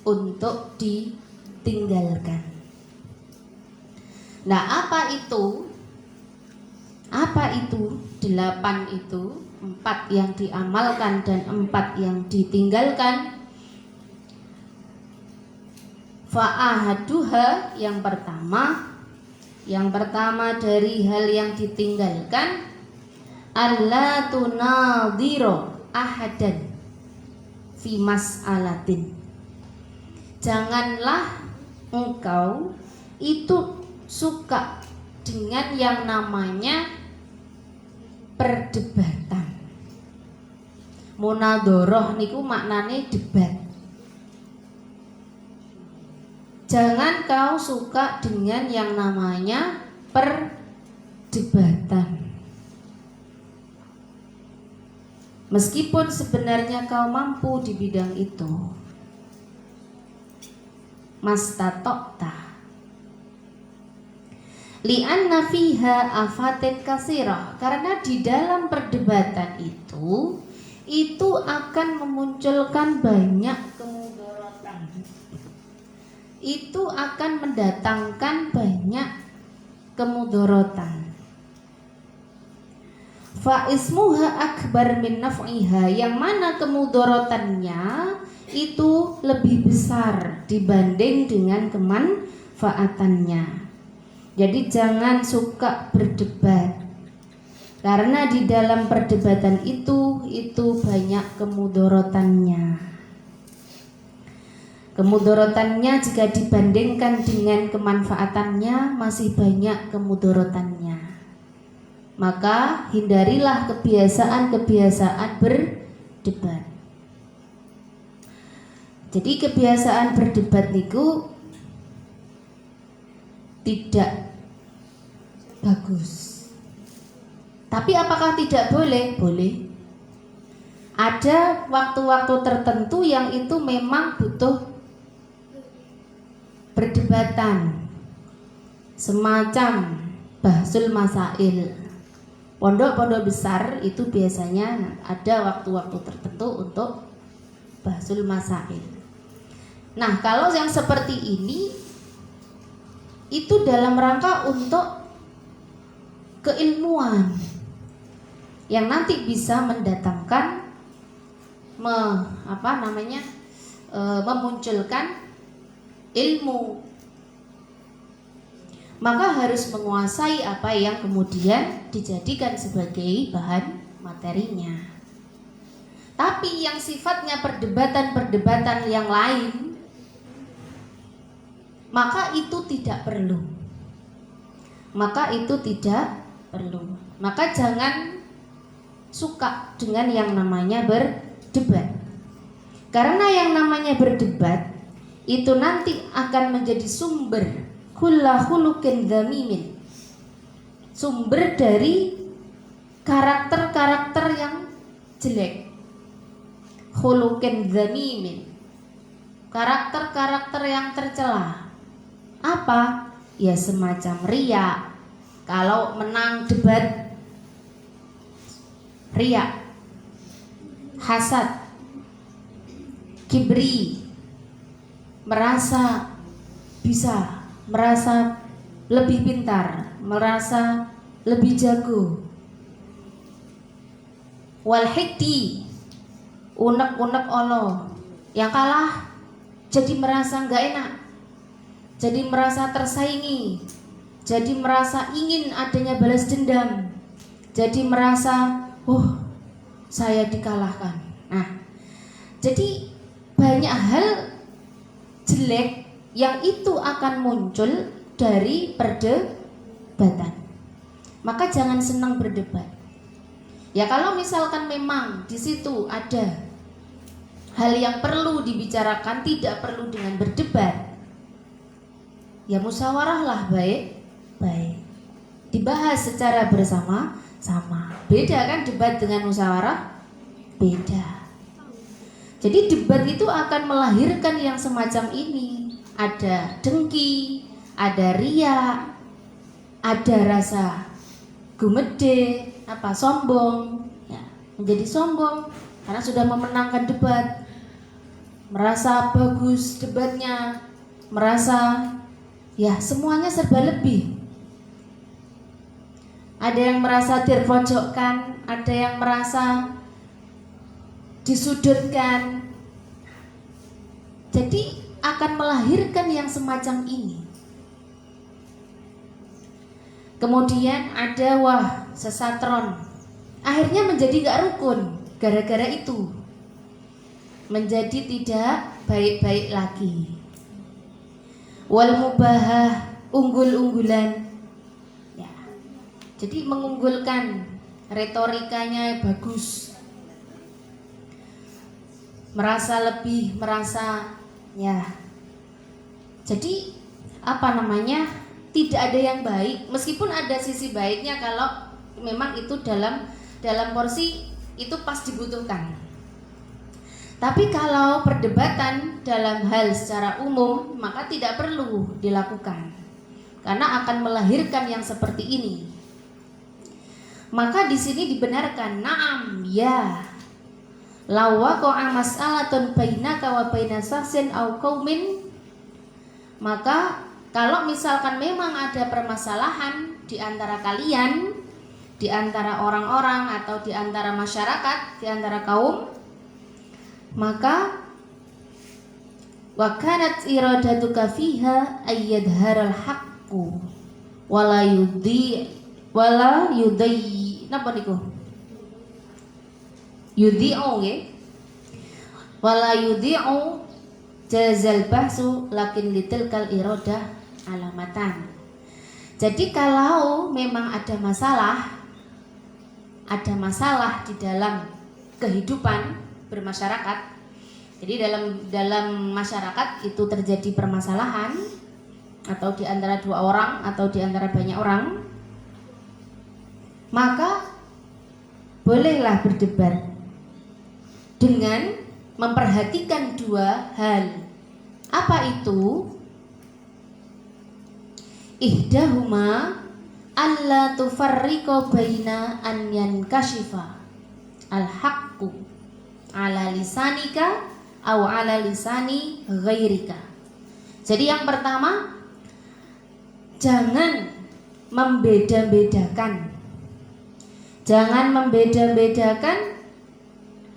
untuk ditinggalkan. Nah, apa itu? Apa itu? 8 itu, 4 yang diamalkan dan 4 yang ditinggalkan. Fa'ahaduha yang pertama dari hal yang ditinggalkan, alla tunadhira ahadan fi mas'alatin. Janganlah engkau itu suka dengan yang namanya perdebatan. Munadharah niku maknane debat. Jangan kau suka dengan yang namanya perdebatan. Meskipun sebenarnya kau mampu di bidang itu. Mastatokta. Li'anna fiha afatin kasirah. Karena di dalam perdebatan itu akan memunculkan banyak kemudaratan. Itu akan mendatangkan banyak kemudaratan. Fa ismuha akbar min naf'iha, yang mana kemudaratannya itu lebih besar dibanding dengan kemanfaatannya. Jadi jangan suka berdebat, karena di dalam perdebatan itu banyak kemudaratannya. Kemudaratannya jika dibandingkan dengan kemanfaatannya masih banyak kemudaratannya. Maka hindarilah kebiasaan-kebiasaan berdebat. Jadi kebiasaan berdebat niku tidak bagus. Tapi apakah tidak boleh? Boleh. Ada waktu-waktu tertentu yang itu memang butuh perdebatan, semacam bahsul masail. Pondok-pondok besar itu biasanya ada waktu-waktu tertentu untuk bahsul masail. Nah, kalau yang seperti ini itu dalam rangka untuk keilmuan yang nanti bisa mendatangkan memunculkan ilmu. Maka harus menguasai apa yang kemudian dijadikan sebagai bahan materinya. Tapi yang sifatnya perdebatan-perdebatan yang lain, maka itu tidak perlu. Maka jangan suka dengan yang namanya berdebat. Karena yang namanya berdebat itu nanti akan menjadi sumber khuluqin dzamimin. Sumber dari karakter-karakter yang jelek. Khuluqin dzamimin. Karakter-karakter yang tercela. Apa? Ya semacam riya. Kalau menang debat, riya, hasad, kibri, merasa bisa, merasa lebih pintar, merasa lebih jago. Wal hiddi, unek-unek olo, yang kalah jadi merasa nggak enak, jadi merasa tersaingi, jadi merasa ingin adanya balas dendam, jadi merasa saya dikalahkan. Nah, jadi banyak hal jelek yang itu akan muncul dari perdebatan. Maka jangan senang berdebat. Ya kalau misalkan memang di situ ada hal yang perlu dibicarakan, tidak perlu dengan berdebat, ya musyawarahlah baik-baik. Dibahas secara bersama-sama. Beda kan debat dengan musyawarah? Beda. Jadi debat itu akan melahirkan yang semacam ini. Ada dengki, ada riya, ada rasa gumede, sombong, ya, menjadi sombong karena sudah memenangkan debat. merasa bagus debatnya, merasa ya semuanya serba lebih. Ada yang merasa terpojokkan, ada yang merasa disudutkan. Jadi akan melahirkan yang semacam ini. Kemudian ada sesatron, akhirnya menjadi gak rukun gara-gara itu, menjadi tidak baik-baik lagi. Wal mubahah, unggul-unggulan, ya. Jadi mengunggulkan, retorikanya bagus, merasa lebih, merasa ya. Jadi tidak ada yang baik, meskipun ada sisi baiknya kalau memang itu dalam porsi itu pas dibutuhkan. Tapi kalau perdebatan dalam hal secara umum maka tidak perlu dilakukan, karena akan melahirkan yang seperti ini. Maka di sini dibenarkan, na'am, ya, law waqa'a mas'alatun bainaka wa baina sahsin aw qaumin, maka kalau misalkan memang ada permasalahan di antara kalian, di antara orang-orang atau di antara masyarakat, di antara kaum, maka wa kanat iradatuka fiha ayyadharal haqqu wala yudhi napa niku yudhi'u nggih wala yudhi'u jazal bahsu lakin litilkal iradah alamatan. Jadi kalau memang ada masalah di dalam kehidupan bermasyarakat, jadi dalam masyarakat itu terjadi permasalahan, atau di antara dua orang atau di antara banyak orang, maka bolehlah berdebat dengan memperhatikan dua hal. Apa itu? Ihdahuma alla tufarriqa baina an yankashifa al-haqqu ala lisanika aw ala lisani ghairika. Jadi yang pertama, jangan membeda-bedakan. Jangan membeda-bedakan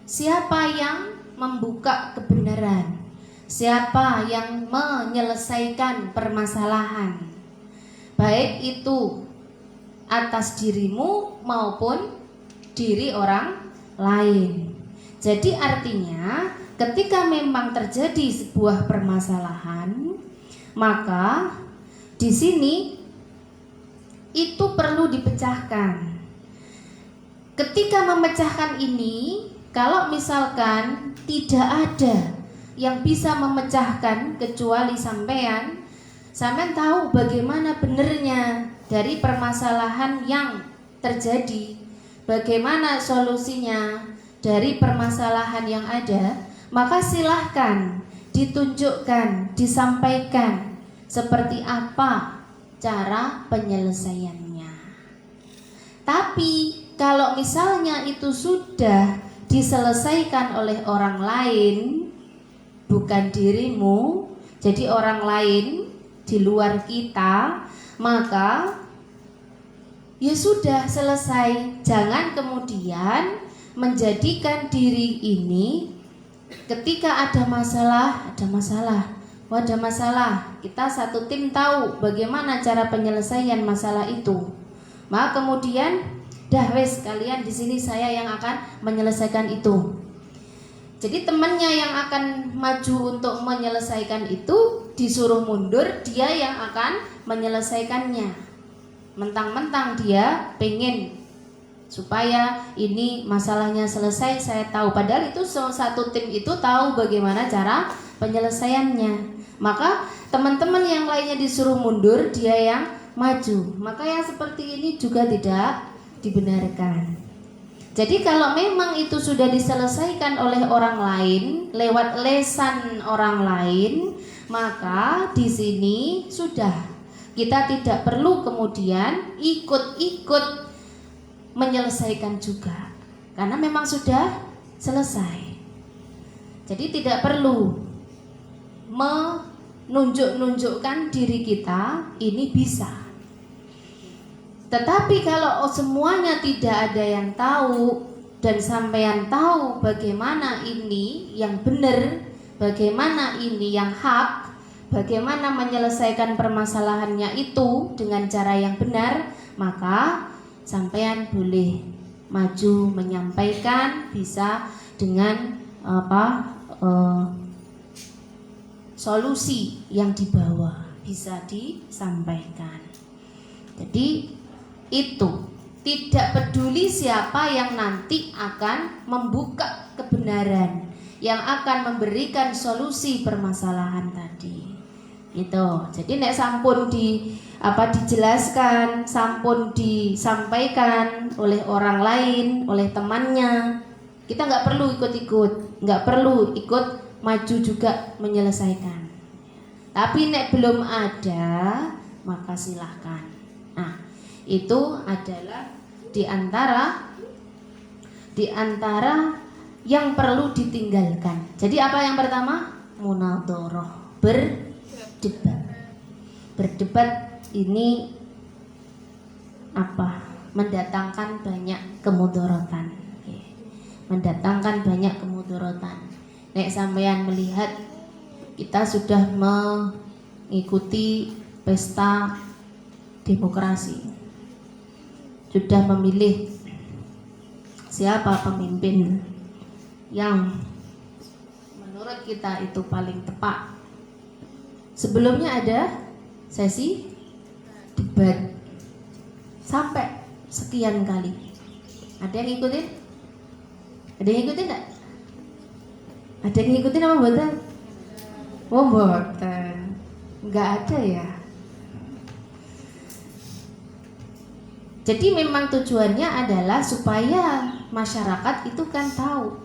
siapa yang membuka kebenaran, siapa yang menyelesaikan permasalahan, baik itu atas dirimu maupun diri orang lain. Jadi artinya ketika memang terjadi sebuah permasalahan, maka di sini itu perlu dipecahkan. Ketika memecahkan ini, kalau misalkan tidak ada yang bisa memecahkan kecuali sampean tahu bagaimana benernya dari permasalahan yang terjadi, bagaimana solusinya dari permasalahan yang ada, maka silahkan ditunjukkan, disampaikan seperti apa cara penyelesaiannya. Tapi kalau misalnya itu sudah diselesaikan oleh orang lain, bukan dirimu, jadi orang lain di luar kita, maka ya sudah selesai. Jangan kemudian menjadikan diri ini ketika ada masalah, kita satu tim tahu bagaimana cara penyelesaian masalah itu. Maka kemudian dah wes, kalian di sini, saya yang akan menyelesaikan itu. Jadi temannya yang akan maju untuk menyelesaikan itu disuruh mundur, dia yang akan menyelesaikannya. Mentang-mentang dia pengen supaya ini masalahnya selesai, saya tahu. Padahal itu satu tim itu tahu bagaimana cara penyelesaiannya. Maka teman-teman yang lainnya disuruh mundur, dia yang maju. Maka yang seperti ini juga tidak dibenarkan. Jadi kalau memang itu sudah diselesaikan oleh orang lain lewat lesan orang lain, maka di sini sudah, kita tidak perlu kemudian ikut-ikut menyelesaikan juga, karena memang sudah selesai. Jadi tidak perlu menunjukkan diri kita ini bisa. Tetapi kalau semuanya tidak ada yang tahu dan sampean tahu bagaimana ini yang benar, bagaimana ini yang hak, bagaimana menyelesaikan permasalahannya itu dengan cara yang benar, maka sampean boleh maju menyampaikan, bisa dengan solusi yang dibawa bisa disampaikan. Jadi itu tidak peduli siapa yang nanti akan membuka kebenaran, yang akan memberikan solusi permasalahan tadi. Gitu. Jadi nek sampun dijelaskan, sampun disampaikan oleh orang lain, oleh temannya, kita nggak perlu ikut-ikut, nggak perlu ikut maju juga menyelesaikan. Tapi nek belum ada, maka silahkan. Nah, itu adalah di antara yang perlu ditinggalkan. Jadi apa yang pertama? Munadharah, berdebat ini mendatangkan banyak kemudaratan. Mendatangkan banyak kemudaratan. Nek sampean melihat kita sudah mengikuti pesta demokrasi, sudah memilih siapa pemimpin yang menurut kita itu paling tepat. Sebelumnya ada sesi debat sampai sekian kali. Ada yang ngikutin? Ada yang ngikutin enggak? Ada yang ngikutin apa mboten? Oh mboten. Enggak ada ya. Jadi memang tujuannya adalah supaya masyarakat itu kan tahu,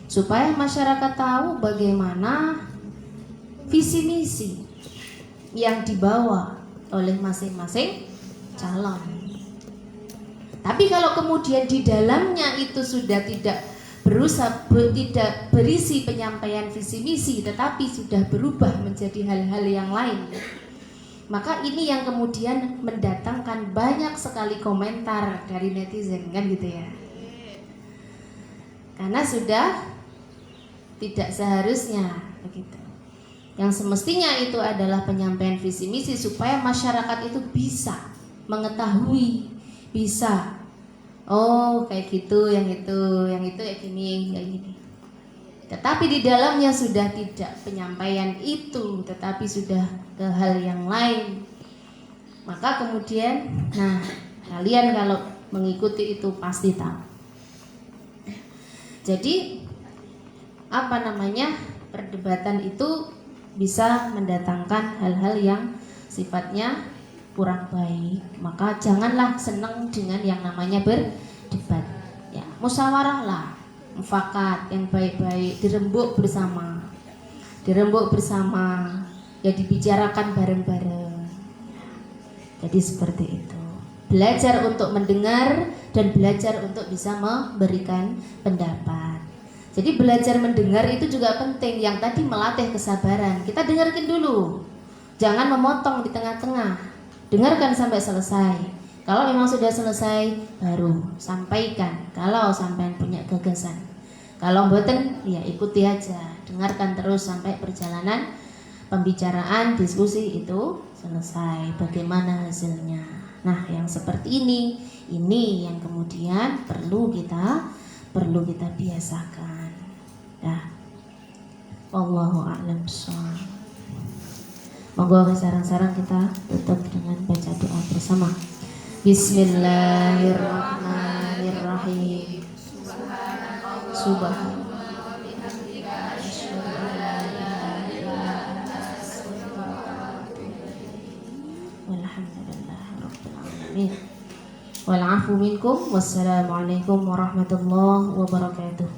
supaya masyarakat tahu bagaimana visi misi yang dibawa oleh masing-masing calon. Tapi kalau kemudian di dalamnya itu sudah tidak berisi penyampaian visi misi, tetapi sudah berubah menjadi hal-hal yang lain, maka ini yang kemudian mendatangkan banyak sekali komentar dari netizen, kan gitu ya. Karena sudah tidak seharusnya begitu. Yang semestinya itu adalah penyampaian visi misi supaya masyarakat itu bisa mengetahui, bisa kayak gitu, yang itu kayak gini, kayak gini. Tetapi di dalamnya sudah tidak penyampaian itu, tetapi sudah ke hal yang lain. Maka kemudian, kalian kalau mengikuti itu pasti tahu. Jadi perdebatan itu bisa mendatangkan hal-hal yang sifatnya kurang baik. Maka janganlah senang dengan yang namanya berdebat. Ya, musyawarahlah, mufakat yang baik-baik, dirembuk bersama, ya dibicarakan bareng-bareng. Jadi seperti itu. Belajar untuk mendengar dan belajar untuk bisa memberikan pendapat. Jadi belajar mendengar itu juga penting. Yang tadi melatih kesabaran. Kita dengarkan dulu, jangan memotong di tengah-tengah. Dengarkan sampai selesai. Kalau memang sudah selesai, baru sampaikan. Kalau sampai punya gagasan. Kalau mboten, ya ikuti aja. Dengarkan terus sampai perjalanan pembicaraan, diskusi itu selesai. Bagaimana hasilnya? Nah, yang seperti ini yang kemudian perlu kita biasakan. Nah, wallahu a'lam bishawab. Monggo sarang-sarang kita tutup dengan baca doa bersama. Bismillahirrahmanirrahim. Subhanallah. Wal afu minkum. Wassalamualaikum warahmatullahi wabarakatuh.